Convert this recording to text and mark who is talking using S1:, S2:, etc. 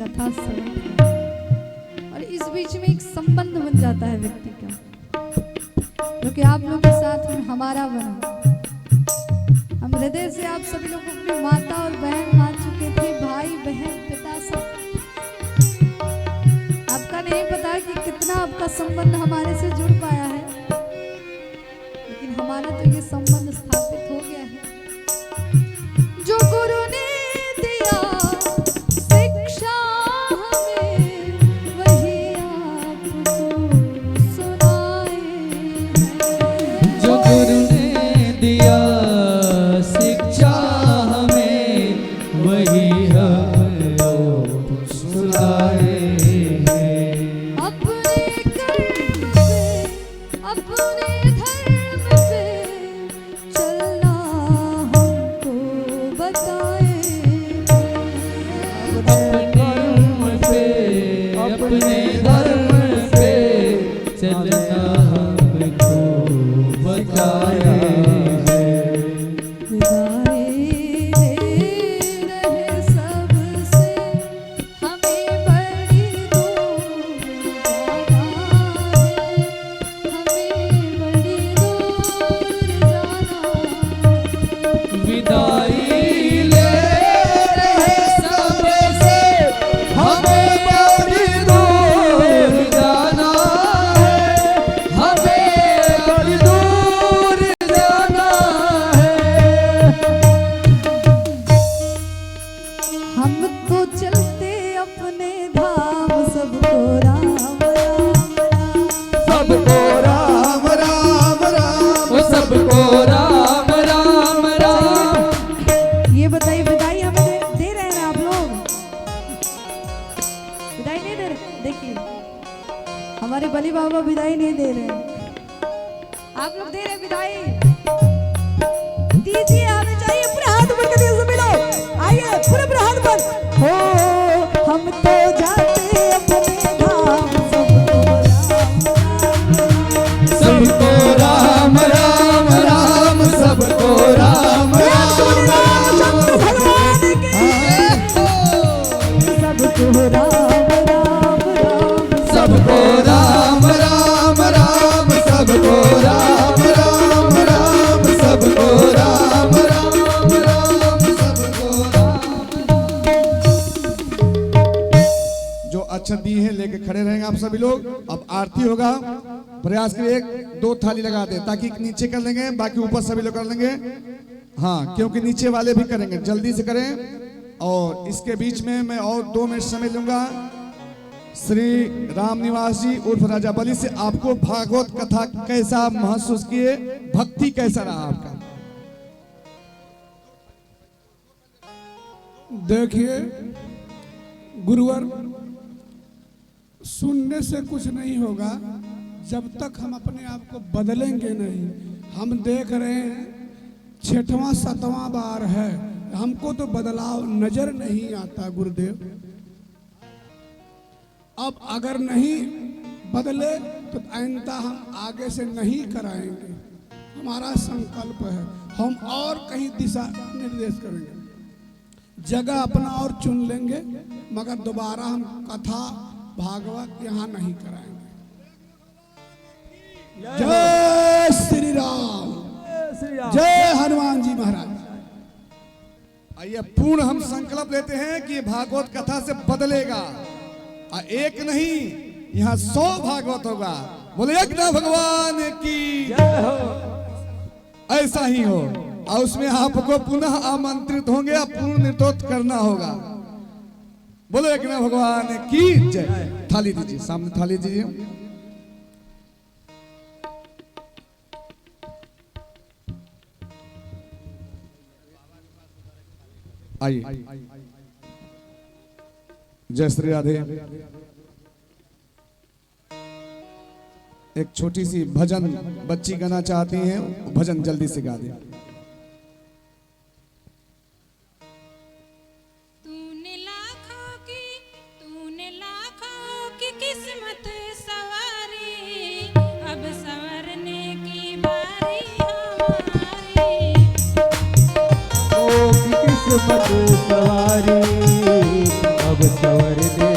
S1: कथा श्रवण और इस बीच में एक संबंध बन जाता है व्यक्ति का, जो कि आप लोगों के साथ में हमारा बना। हम हृदय से आप सभी लोग अपनी माता और बहन मान चुके थे, भाई बहन पिता सब। आपका नहीं पता कि कितना आपका संबंध हमारे से जुड़ पाया है, लेकिन हमारा तो ये संबंध स्थापित हो गया है। जो गुरु ने दिया शिक्षा हमें, वही आपको सुनाए हैं।
S2: जो गुरु ने दिया शिक्षा हमें, वही हमको सुनाए हैं।
S1: अपने कर्म पे, अपने धर्म पे चलना हमको बताए।
S2: अपने कर्म पे, अपने धर्म पे चलना हमको बताया है।
S1: विदाई ले रहे सबसे, हमें बड़ी दूर जाना है, हमें बड़ी दूर जाना है।
S2: विदाई ले रहे सबसे, हमें बड़ी दूर जाना है, हमें बड़ी दूर जाना है।
S1: हम तो चलते अपने धाम, सबको राम राम राम।
S2: सबको राम राम राम, सबको राम राम राम।
S1: ये बताइए, विदाई हमें दे रहे हैं आप लोग? विदाई नहीं दे रहे? देखिए, हमारे बली बाबा विदाई नहीं दे रहे हैं, आप लोग दे रहे हैं विदाई। दीजिए, हमें चाहिए। पूरे हाथ ऊपर कर दिए सभी लोग, आइए पूरे हाथ ऊपर। हो हम तो जाते अपने धाम, सबको राम राम।
S2: सबको राम राम, सबको राम राम राम।
S1: भगवान के सबको राम राम राम।
S2: सबको राम राम राम, सबको राम राम राम, सबको राम राम राम, सबको राम।
S3: जो अच्छा दी है लेके खड़े रहेंगे आप सभी लोग। अब आरती होगा, प्रयास करिए 1-2 थाली लगा दे, ताकि नीचे कर लेंगे, बाकी ऊपर सभी लोग कर लेंगे। हाँ, क्योंकि नीचे वाले भी करेंगे, जल्दी से करें। और इसके बीच में मैं और 2 मिनट समय लूंगा। श्री राम निवास जी उर्फ राजा बलि से आपको भागवत कथा कैसा महसूस किए, भक्ति कैसा रहा आपका?
S4: देखिए गुरुवर, सुनने से कुछ नहीं होगा जब तक हम अपने आप को बदलेंगे नहीं। हम देख रहे हैं 6वां 7वां बार है, हमको तो बदलाव नजर नहीं आता गुरुदेव। अब अगर नहीं बदले तो आइंदा हम आगे से नहीं कराएंगे। हमारा संकल्प है, हम और कहीं दिशा निर्देश करेंगे, जगह अपना और चुन लेंगे, मगर दोबारा हम कथा भागवत यहाँ नहीं कराएंगे। जय श्री राम, जय हनुमान जी महाराज।
S3: आइए, पूर्ण हम संकल्प लेते हैं कि भागवत कथा से बदलेगा। एक नहीं, यहाँ 100 भागवत होगा। बोले एक ना भगवान की, ऐसा ही हो। और उसमें आपको पुनः आमंत्रित होंगे, पूर्ण निर्तोत करना होगा। बोलो एक ना भगवान की जय। थाली दीजिए, सामने थाली दीजिए। आइए, जय श्री राधे। एक छोटी सी भजन बच्ची गाना चाहती हैं, भजन जल्दी से गा दे।
S5: तूने लाखों की किस्मत सवारी, अब संवरने की बारी हमारी।
S2: किस्मत सवारी, अब सवर दे